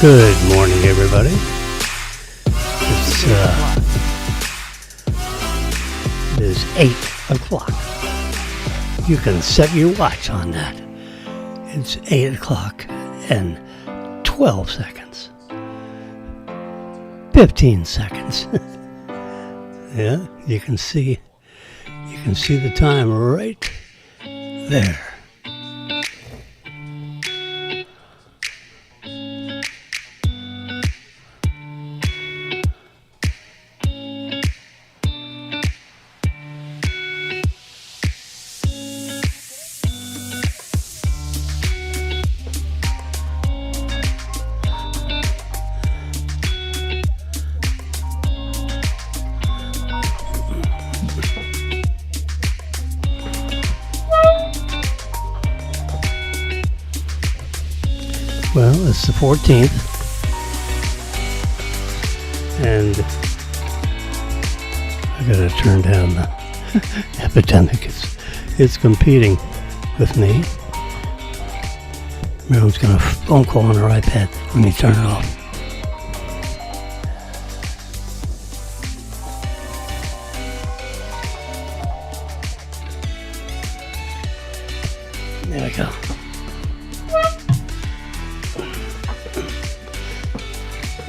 Good morning, everybody. It is 8 o'clock. You can set your watch on that. It's 8 o'clock and 12 seconds. 15 seconds. Yeah, you can see the time right there. Well, it's the 14th, and I gotta turn down the epidemic. It's competing with me. Marilyn's got a phone call on her iPad. Let me turn it off. There we go.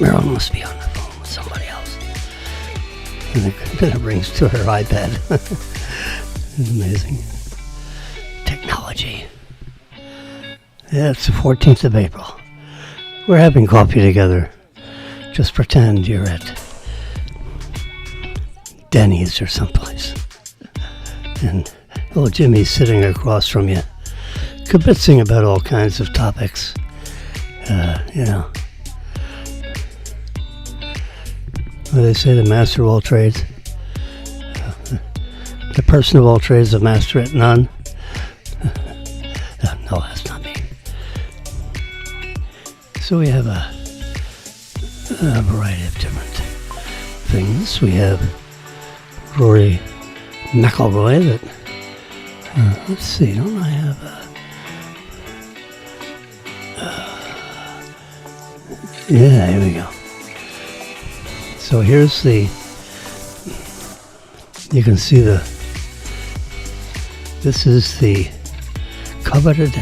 Marilyn must be on the phone with somebody else. And then it rings to her iPad. It's amazing. Technology. Yeah, it's the 14th of April. We're having coffee together. Just pretend you're at Denny's or someplace. And old Jimmy's sitting across from you, kibitzing about all kinds of topics. They say the master of all trades. The person of all trades, a master at none. No, that's not me. So we have a variety of different things. We have Rory McIlroy that, let's see, don't I have yeah, here we go. So here's you can see this is the coveted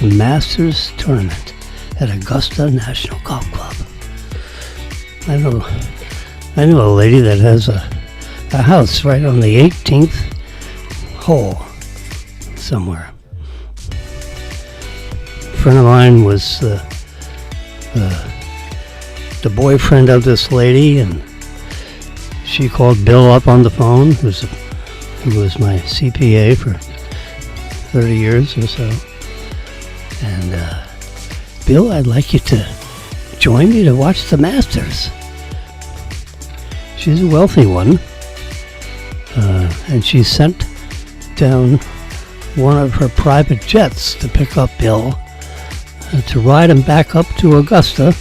Masters Tournament at Augusta National Golf Club. I know a lady that has a house right on the 18th hole somewhere. A friend of mine was the boyfriend of this lady, and she called Bill up on the phone, who was my CPA for 30 years or so. And, Bill, I'd like you to join me to watch the Masters. She's a wealthy one, and she sent down one of her private jets to pick up Bill, to ride him back up to Augusta,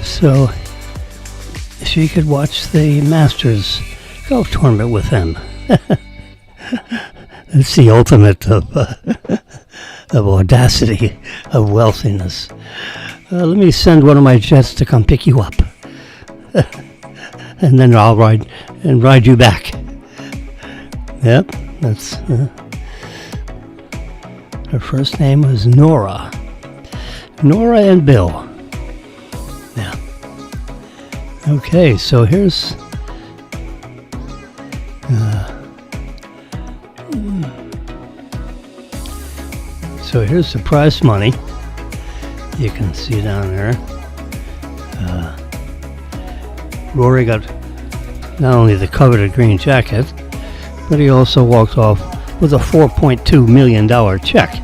so she could watch the Masters golf tournament with him. It's the ultimate of audacity, of wealthiness. Let me send one of my jets to come pick you up, and then I'll ride you back. Yep, that's her first name was Nora and Bill. Yeah. Okay, so here's the prize money. You can see down there. Rory got not only the coveted green jacket, but he also walked off with a $4.2 million check.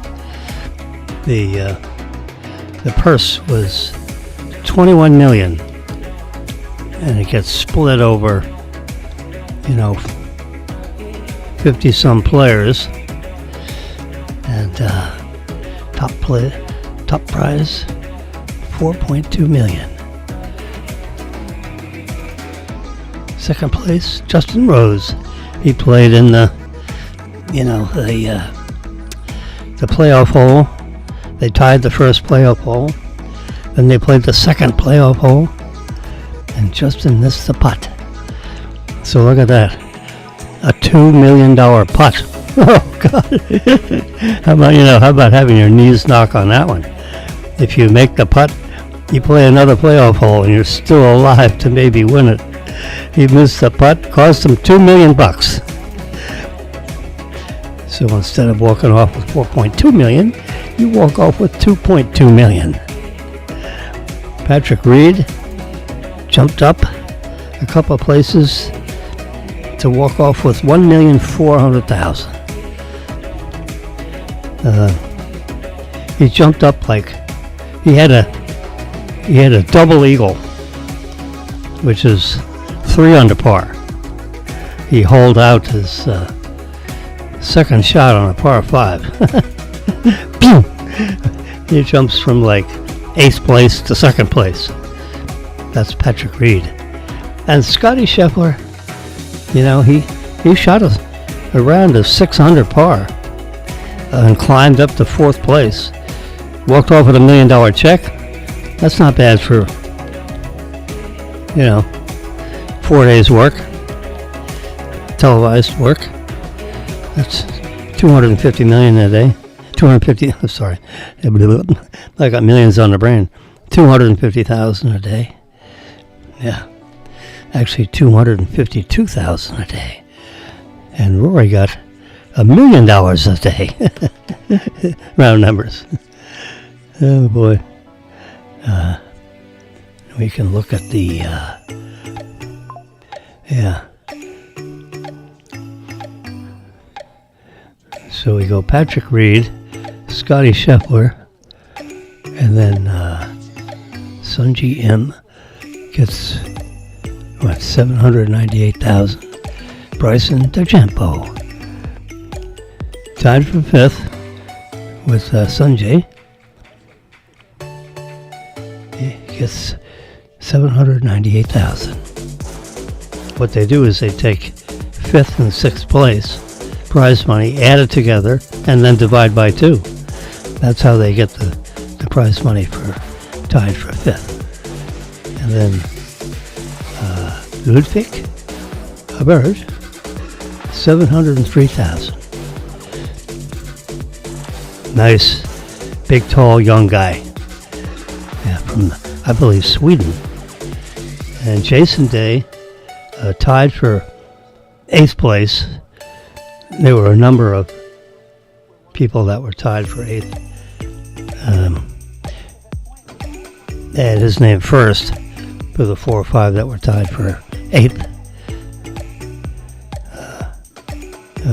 The purse was $21 million, and it gets split over, 50 some players, and top prize $4.2 million. Second place, Justin Rose. He played in the playoff hole. They tied the first playoff hole. Then they played the second playoff hole, and Justin missed the putt. So look at that. A $2 million putt. Oh, God. How about having your knees knock on that one? If you make the putt, you play another playoff hole, and you're still alive to maybe win it. He missed the putt, cost him $2 million. So instead of walking off with $4.2 million, you walk off with $2.2 million. Patrick Reed jumped up a couple of places to walk off with $1,400,000. He jumped up like he had a double eagle, which is 3 under par. He holed out his second shot on a par 5. He jumps from like 8th place to 2nd place. That's Patrick Reed. And Scotty Scheffler, he shot around a 600 par and climbed up to 4th place. Walked off with $1 million check. That's not bad for 4 days work, televised work. That's $250 million a day. 250. I'm sorry, I got millions on the brain. 250,000 a day. Yeah, actually 252,000 a day. And Rory got $1 million a day. Round numbers. Oh boy. We can look at the. Yeah. So we go Patrick Reed, Scotty Scheffler, and then Sunji M gets 798,000. Bryson DeChambeau tied for 5th with Sunjay. He gets 798,000. What they do is they take 5th and 6th place prize money, add it together, and then divide by 2. That's how they get the prize money for tied for 5th. And then Ludwig Hubbard, 703,000. Nice, big, tall, young guy. Yeah, from, I believe, Sweden. And Jason Day tied for 8th place. There were a number of people that were tied for 8th. And his name first for the 4 or 5 that were tied for 8th.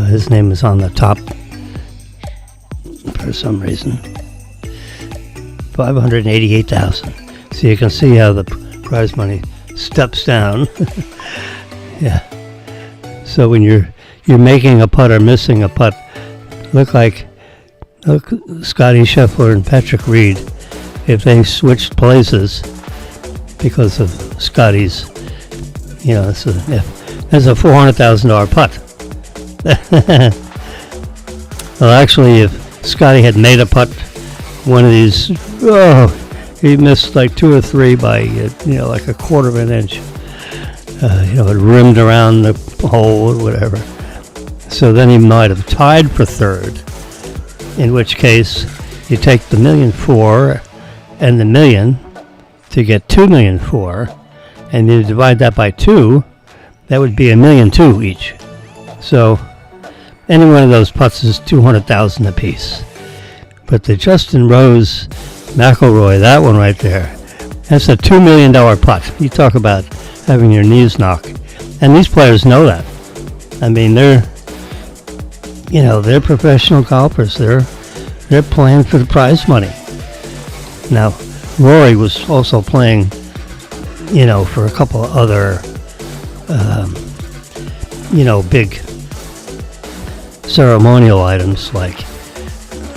His name is on the top for some reason. 588,000. So you can see how the prize money steps down. Yeah. So when you're making a putt or missing a putt, look Scotty Scheffler and Patrick Reed, if they switched places because of Scotty's, there's a $400,000 putt. Well, actually, if Scotty had made a putt, one of these, he missed like 2 or 3 by, like a quarter of an inch. It rimmed around the hole or whatever. So then he might have tied for 3rd, in which case you take the $1.4 million and the $1 million to get $2.4 million, and you divide that by 2, that would be $1.2 million each. So any one of those putts is $200,000 apiece. But the Justin Rose McIlroy, that one right there, that's a $2 million putt. You talk about having your knees knocked. And these players know that. I mean, they're professional golfers. They're playing for the prize money. Now, Rory was also playing, for a couple of other, big ceremonial items, like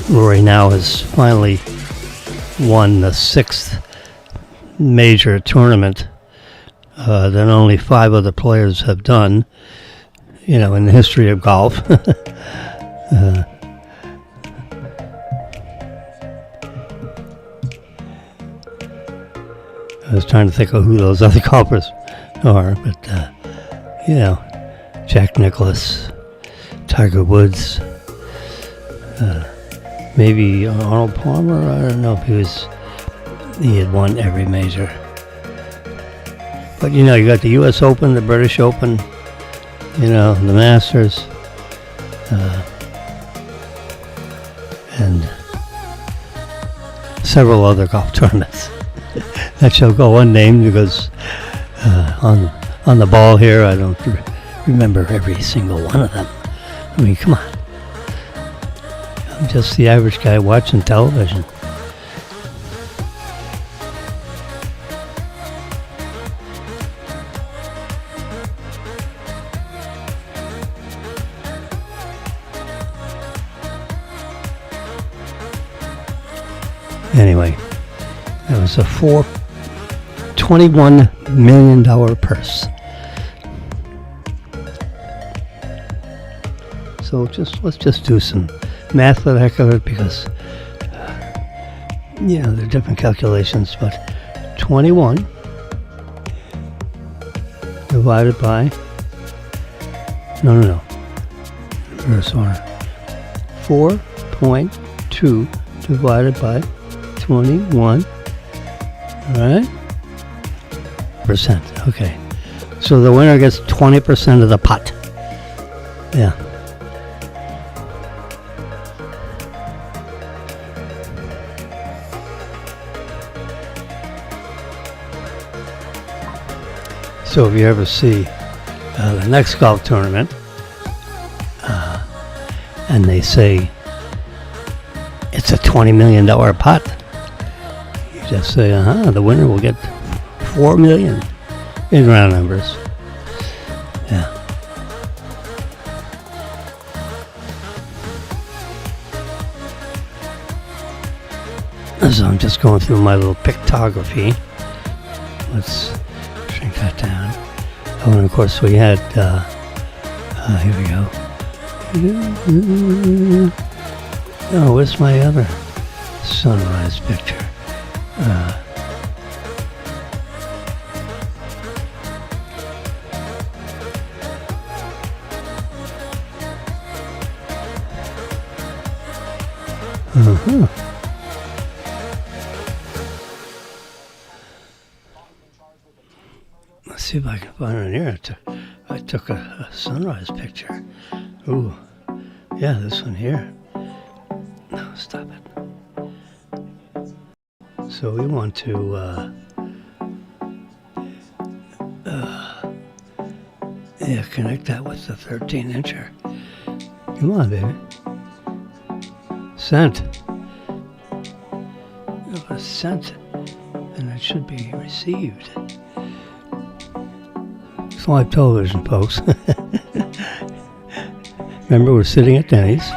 Rory now has finally won the 6th major tournament that only 5 other players have done, in the history of golf. I was trying to think of who those other golfers are, but Jack Nicklaus, Tiger Woods, maybe Arnold Palmer. I don't know if he had won every major. But you got the U.S. Open, the British Open, the Masters, and several other golf tournaments that shall go unnamed because on the ball here I don't remember every single one of them. I mean, come on. I'm just the average guy watching television. Anyway, that was a $21 million purse. So let's just do some math for the heck of it because, there are different calculations, but 21 divided by, no, reverse order, 4.2 divided by 21, right? Percent, okay. So the winner gets 20% of the pot. Yeah. So if you ever see the next golf tournament, and they say it's a $20 million pot, you just say, the winner will get $4 million in round numbers. Yeah. So I'm just going through my little pictography. Let's shrink that down. Oh, and of course we had, here we go. Oh, where's my other sunrise picture? Let's see if I can find it here. I took a sunrise picture. Ooh, yeah, this one here. No, stop it. So we want to, connect that with the 13-incher. Come on, baby. Sent. If it's sent, then it should be received. It's live television, folks. Remember, we're sitting at Denny's.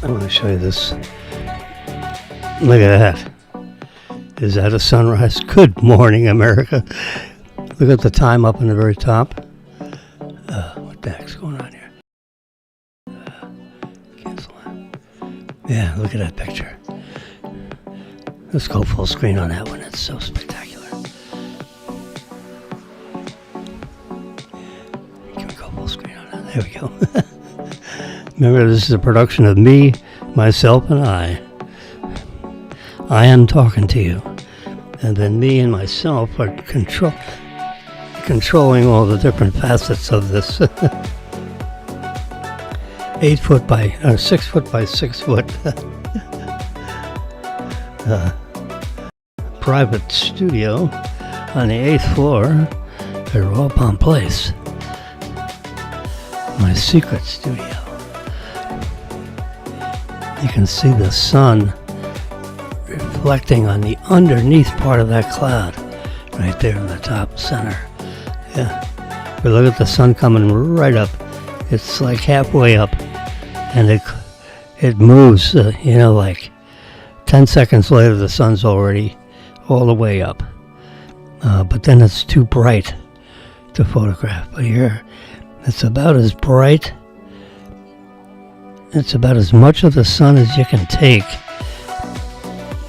I want to show you this. Look at that. Is that a sunrise? Good morning, America. Look at the time up in the very top. What the heck's going on here? Cancel that. Yeah, look at that picture. Let's go full screen on that one. It's so spectacular. Can we go full screen on that? There we go. Remember, this is a production of me, myself, and I. I am talking to you. And then me and myself are controlling all the different facets of this 6 foot by 6 foot private studio on the 8th floor at Royal Palm Place. My secret studio. You can see the sun reflecting reflecting on the underneath part of that cloud, right there in the top center. Yeah. But look at the sun coming right up. It's like halfway up, and it moves, like 10 seconds later the sun's already all the way up. But then it's too bright to photograph. But here, it's about as bright. It's about as much of the sun as you can take,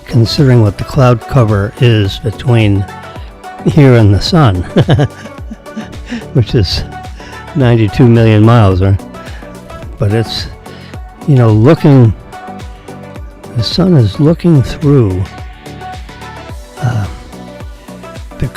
considering what the cloud cover is between here and the sun, which is 92 million miles, right? But it's, the sun is looking through